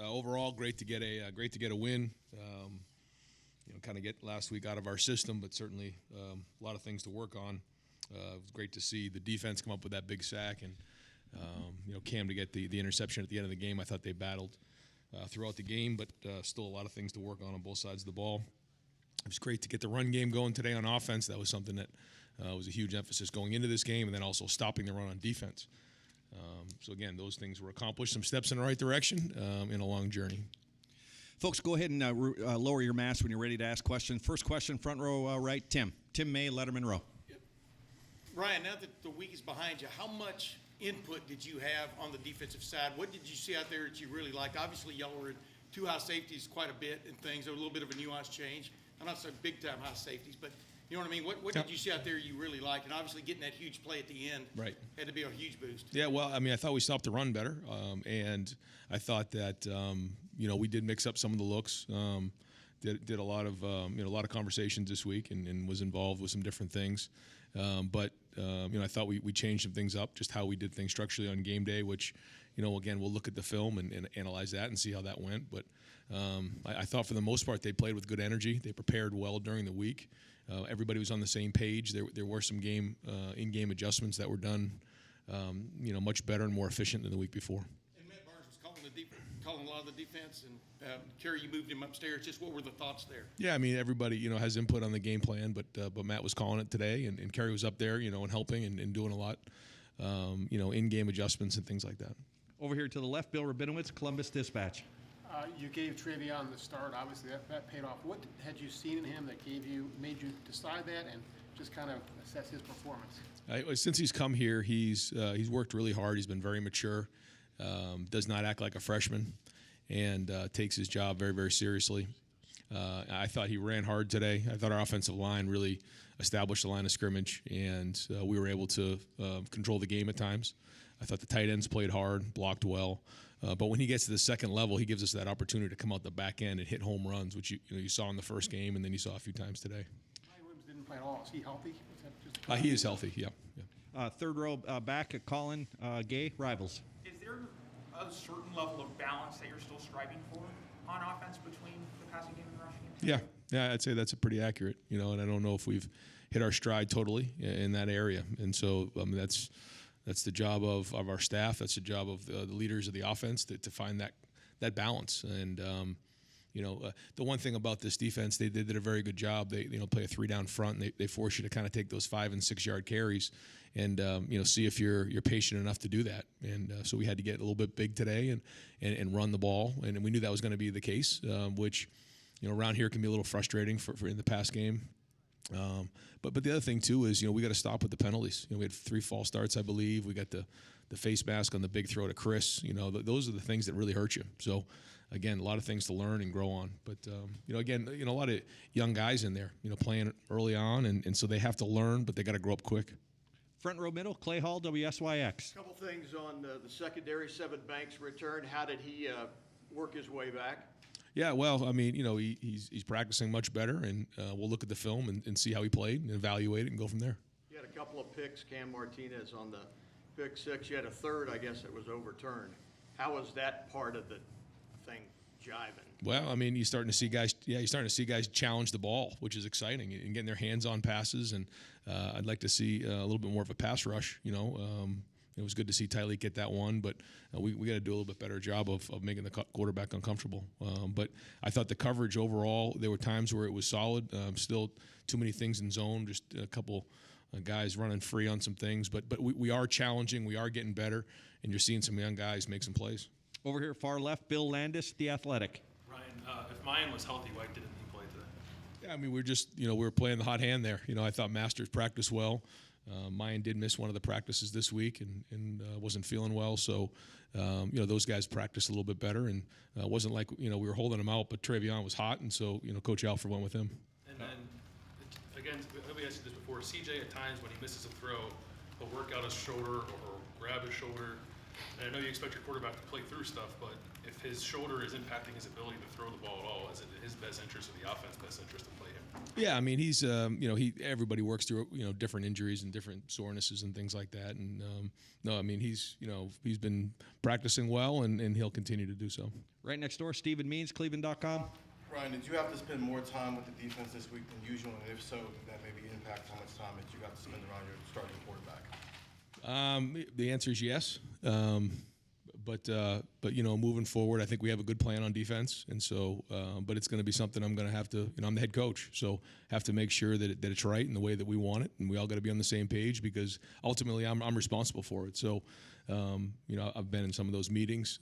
Overall, great to get a win. Kind of get last week out of our system, but certainly a lot of things to work on. It was great to see the defense come up with that big sack, and Cam to get the interception at the end of the game. I thought they battled throughout the game, but still a lot of things to work on both sides of the ball. It was great to get the run game going today on offense. That was something that was a huge emphasis going into this game, and then also stopping the run on defense. So again, those things were accomplished. Some steps in the right direction in a long journey. Folks, go ahead and lower your mask when you're ready to ask questions. First question, front row right, Tim. Tim May, Letterman Row. Yep. Ryan, now that the week is behind you, how much input did you have on the defensive side? What did you see out there that you really liked? Obviously, y'all were in two high safeties quite a bit and things. There was a little bit of a nuance change. I'm not saying big-time high safeties, but you know what I mean? What did you see out there you really liked? And obviously getting that huge play at the end had to be a huge boost. Yeah, well, I mean, I thought we stopped the run better, and I thought that we did mix up some of the looks. Did a lot of conversations this week and was involved with some different things. But I thought we changed some things up, just how we did things structurally on game day, which, again, we'll look at the film and analyze that and see how that went. But I thought for the most part they played with good energy. They prepared well during the week. Everybody was on the same page. There were some in-game adjustments that were done, much better and more efficient than the week before. And Matt Barnes was calling a lot of the defense, and Kerry, you moved him upstairs. Just what were the thoughts there? Yeah, I mean, everybody has input on the game plan, but Matt was calling it today, and Kerry was up there, and helping and doing a lot, in-game adjustments and things like that. Over here to the left, Bill Rabinowitz, Columbus Dispatch. You gave Trevion the start. Obviously, that paid off. What had you seen in him that made you decide that, and just kind of assess his performance? Since he's come here, he's worked really hard. He's been very mature. Does not act like a freshman, and takes his job very, very seriously. I thought he ran hard today. I thought our offensive line really established the line of scrimmage, and we were able to control the game at times. I thought the tight ends played hard, blocked well. But when he gets to the second level, he gives us that opportunity to come out the back end and hit home runs, which you saw in the first game, and then you saw a few times today. Ryan Williams didn't play at all. Is he healthy? Was that just he is healthy, yeah. Third row back, Colin Gay, Rivals. Is there a certain level of balance that you're still striving for on offense between the passing game and the rushing game? Yeah, I'd say that's pretty accurate. And I don't know if we've hit our stride totally in that area, and so that's the job of our staff. That's the job of the leaders of the offense to find that balance. And the one thing about this defense, they did a very good job. They play a 3-down front, and they force you to kind of take those 5- and 6-yard carries, and see if you're patient enough to do that. And so we had to get a little bit big today and run the ball, and we knew that was going to be the case, which around here can be a little frustrating for in the pass game. But the other thing too is we got to stop with the penalties. We had 3 false starts, I believe. We got the face mask on the big throw to Chris. Those are the things that really hurt you. So again, a lot of things to learn and grow on. But again, a lot of young guys in there, playing early on, and so they have to learn, but they got to grow up quick. Front row middle, Clay Hall, WSYX. A couple things on the secondary. Seven Banks return. How did he work his way back? Yeah, well, I mean, he's practicing much better, and we'll look at the film and see how he played and evaluate it and go from there. You had a couple of picks, Cam Martinez on the pick 6. You had a third, I guess, that was overturned. How was that part of the thing jiving? Well, I mean, you're starting to see guys challenge the ball, which is exciting, and getting their hands on passes. And I'd like to see a little bit more of a pass rush. It was good to see Tyleek get that one, but we got to do a little bit better job of making the quarterback uncomfortable. But I thought the coverage overall, there were times where it was solid. Still too many things in zone, just a couple guys running free on some things. But we are challenging, we are getting better, and you're seeing some young guys make some plays. Over here, far left, Bill Landis, The Athletic. Ryan, if Mayan was healthy, why didn't he play today? Yeah, I mean, we were playing the hot hand there. I thought Masters practiced well. Mayan did miss one of the practices this week and wasn't feeling well. So, those guys practiced a little bit better, and it wasn't like, we were holding them out, but Trevion was hot, and so, Coach Alford went with him. And then, again, we asked you this before, CJ at times when he misses a throw, he'll work out his shoulder or grab his shoulder. And I know you expect your quarterback to play through stuff, but if his shoulder is impacting his ability to throw the ball at all, is it in his best interest or the offense's best interest to play him? Yeah, I mean, he's everybody works through different injuries and different sorenesses and things like that. And no, I mean, he's been practicing well, and he'll continue to do so. Right next door, Stephen Means, Cleveland.com. Ryan, did you have to spend more time with the defense this week than usual? And if so, did that maybe impact how much time that you got to spend around your starting quarterback? The answer is yes. But moving forward, I think we have a good plan on defense, and so, but it's going to be something I'm going to have to, I'm the head coach, so have to make sure that it's right in the way that we want it, and we all got to be on the same page because ultimately I'm responsible for it. So, I've been in some of those meetings.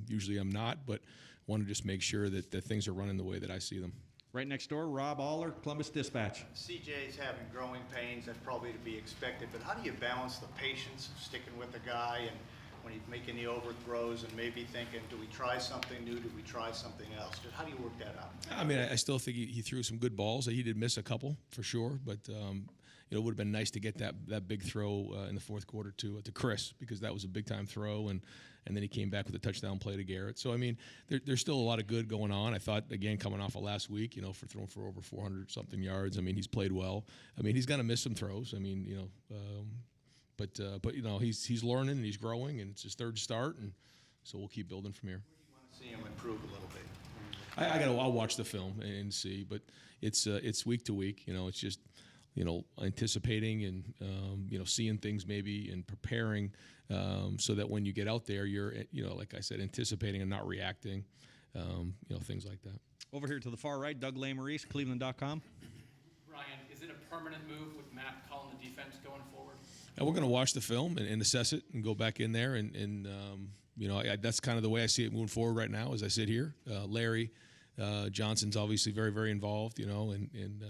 Usually I'm not, but want to just make sure that things are running the way that I see them. Right next door, Rob Aller, Columbus Dispatch. CJ's having growing pains, that's probably to be expected, but how do you balance the patience of sticking with the guy and when he's making the overthrows and maybe thinking, do we try something new, do we try something else? Just how do you work that out? I mean, I still think he threw some good balls. He did miss a couple for sure, but it would have been nice to get that big throw in the fourth quarter to Chris, because that was a big time throw, and then he came back with a touchdown play to Garrett. So I mean, there's still a lot of good going on. I thought, again, coming off of last week, for throwing for over 400 something yards. I mean, he's played well. I mean, he's gonna miss some throws. I mean, but he's learning and he's growing, and it's his third start, and so we'll keep building from here. You want to see him improve a little bit. I'll watch the film and see, but it's week to week. It's just anticipating and seeing things maybe and preparing so that when you get out there, you're like I said, anticipating and not reacting. Things like that. Over here to the far right, Doug Maurice, Cleveland.com. Ryan, is it a permanent move with Matt calling the defense going forward? And we're going to watch the film and assess it and go back in there and that's kind of the way I see it moving forward right now as I sit here. Larry Johnson's obviously very, very involved, and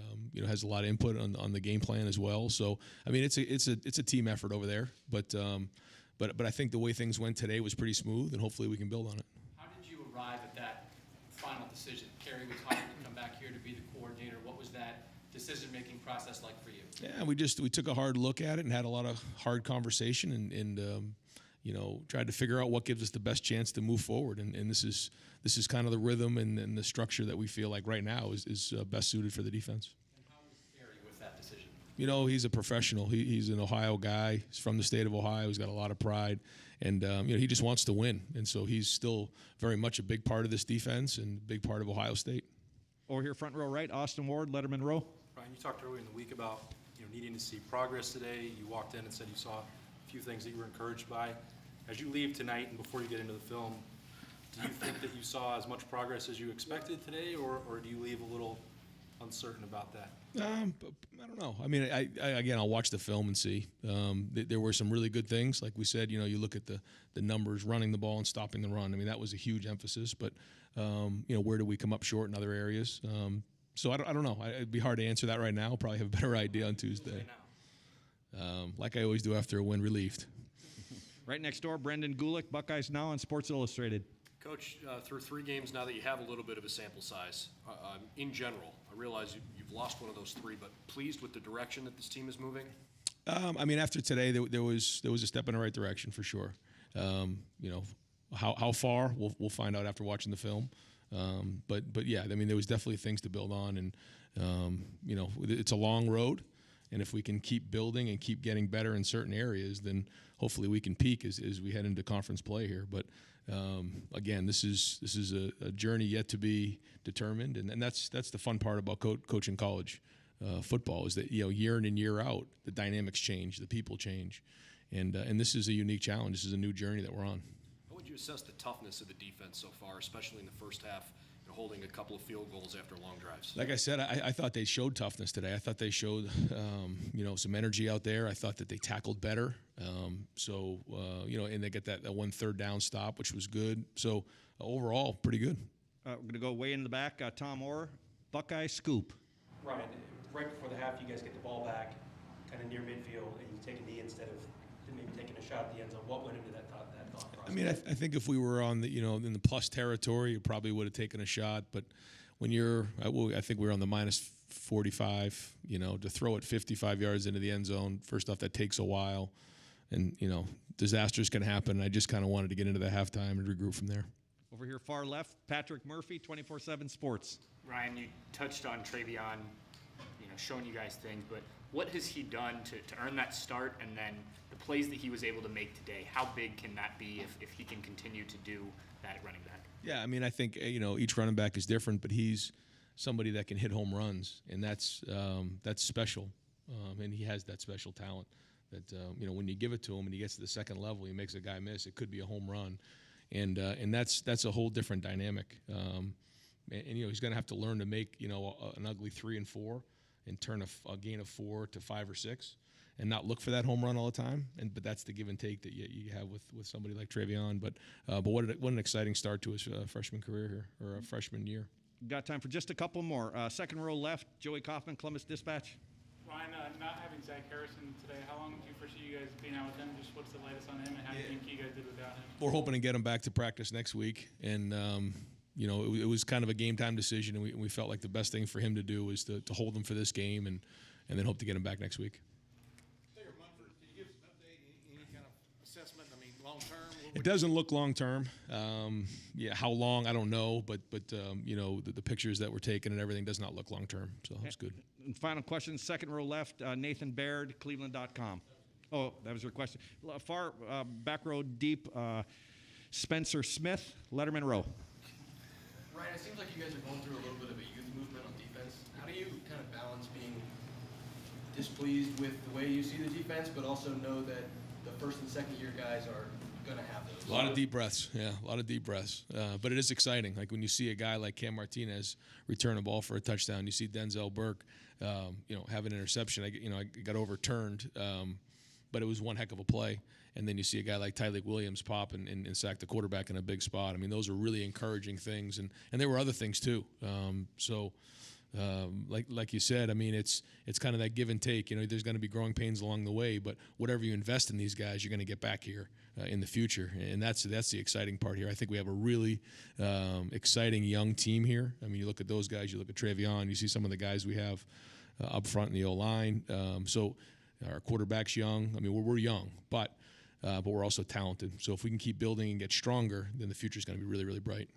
has a lot of input on the game plan as well. So I mean, it's a team effort over there, but I think the way things went today was pretty smooth, and hopefully we can build on it. How did you arrive at that final decision? Kerry was hired to come back here to be the coordinator. What was that decision-making process like for you? Yeah, we took a hard look at it and had a lot of hard conversation and tried to figure out what gives us the best chance to move forward. And this is kind of the rhythm and the structure that we feel like right now is best suited for the defense. And how was Kerry with that decision? He's a professional. He's an Ohio guy. He's from the state of Ohio. He's got a lot of pride, and he just wants to win. And so he's still very much a big part of this defense and a big part of Ohio State. Over here, front row right, Austin Ward, Letterman Row. Ryan, you talked earlier in the week about needing to see progress today. You walked in and said you saw a few things that you were encouraged by. As you leave tonight and before you get into the film, do you think that you saw as much progress as you expected today, or do you leave a little uncertain about that? I don't know. I mean, I'll watch the film and see. There were some really good things. Like we said, you look at the numbers, running the ball and stopping the run. I mean, that was a huge emphasis. But, where do we come up short in other areas? So I don't know. It'd be hard to answer that right now. I'll probably have a better idea on Tuesday. Like I always do after a win, relieved. Right next door, Brendan Gulick, Buckeyes Now on Sports Illustrated. Coach, through 3 games now that you have a little bit of a sample size, in general, I realize you've lost one of those 3, but pleased with the direction that this team is moving? I mean, after today, there was a step in the right direction for sure. How far, we'll find out after watching the film. But yeah, I mean, there was definitely things to build on, and it's a long road. And if we can keep building and keep getting better in certain areas, then hopefully we can peak as we head into conference play here. But again, this is a journey yet to be determined, and that's the fun part about coaching college football is that year in and year out the dynamics change, the people change, and this is a unique challenge. This is a new journey that we're on. How would you assess the toughness of the defense so far, especially in the first half? Holding a couple of field goals after long drives. Like I said, I thought they showed toughness today. I thought they showed, some energy out there. I thought that they tackled better. And they get that 1 third down stop, which was good. So overall, pretty good. We're going to go way in the back. Tom Orr, Buckeye Scoop. Ryan, right before the half, you guys get the ball back, kind of near midfield, and you take a knee instead of maybe taking a shot at the end zone. What went into that thought process? I mean, I think if we were on the in the plus territory, you probably would have taken a shot. But when I think we were on the minus 45. To throw it 55 yards into the end zone. First off, that takes a while, and disasters can happen. I just kind of wanted to get into the halftime and regroup from there. Over here, far left, Patrick Murphy, 24/7 Sports. Ryan, you touched on Trevion, showing you guys things, but what has he done to earn that start, and then the plays that he was able to make today, how big can that be if he can continue to do that at running back? Yeah, I mean, I think, each running back is different, but he's somebody that can hit home runs, and that's special, and he has that special talent that, when you give it to him and he gets to the second level, he makes a guy miss, it could be a home run, and that's a whole different dynamic. And he's going to have to learn to make, an ugly 3 and 4 and turn a gain of 4 to 5 or 6 and not look for that home run all the time. But that's the give and take that you have with somebody like Trevion. But what an exciting start to his freshman career here, or a freshman year. Got time for just a couple more. Second row left, Joey Kaufman, Columbus Dispatch. Ryan, not having Zach Harrison today, how long do you foresee you guys being out with him? Just what's the latest on him, and how do you think you guys did without him? We're hoping to get him back to practice next week, and it was kind of a game time decision, and we felt like the best thing for him to do was to hold him for this game, and then hope to get him back next week. Taylor Munford, can you give us an update, any kind of assessment? I mean, long term? It doesn't look long term. How long, I don't know, but the pictures that were taken and everything does not look long term, so it's good. And final question, second row left, Nathan Baird, Cleveland.com. Oh, that was your question. Far back row deep, Spencer Smith, Letterman Row. Ryan, it seems like you guys are going through a little bit of a youth movement on defense. How do you kind of balance being displeased with the way you see the defense, but also know that the first and second year guys are going to have those? A lot of deep breaths, a lot of deep breaths. But it is exciting. Like when you see a guy like Cam Martinez return a ball for a touchdown, you see Denzel Burke, have an interception. I got overturned, but it was one heck of a play. And then you see a guy like Tyleik Williams pop and sack the quarterback in a big spot. I mean, those are really encouraging things, and there were other things too. Like you said, I mean, it's kind of that give and take. There's going to be growing pains along the way, but whatever you invest in these guys, you're going to get back here in the future, and that's the exciting part here. I think we have a really exciting young team here. I mean, you look at those guys, you look at Trevion, you see some of the guys we have up front in the O-line. So our quarterback's young. I mean, we're young, but we're also talented. So if we can keep building and get stronger, then the future is going to be really, really bright.